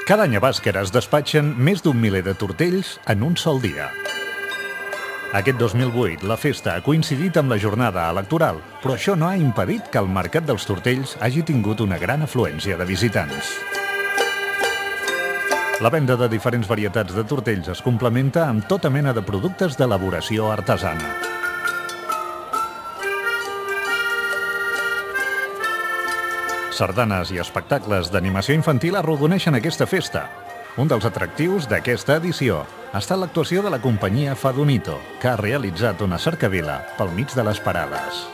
Cada any a Bàscara es despatxen més d'un miler de tortells en un sol dia. Aquest 2008 la festa ha coincidit amb la jornada electoral, però això no ha impedit que el mercat dels tortells hagi tingut una gran afluència de visitants. La venda de diferents varietats de tortells es complementa amb tota mena de productes d'elaboració artesana. Sardanes i espectacles d'animació infantil arrodoneixen aquesta festa. Un dels atractius d'aquesta edició ha estat l'actuació de la companyia Fadonito, que ha realitzat una cercavila pel mig de les parades.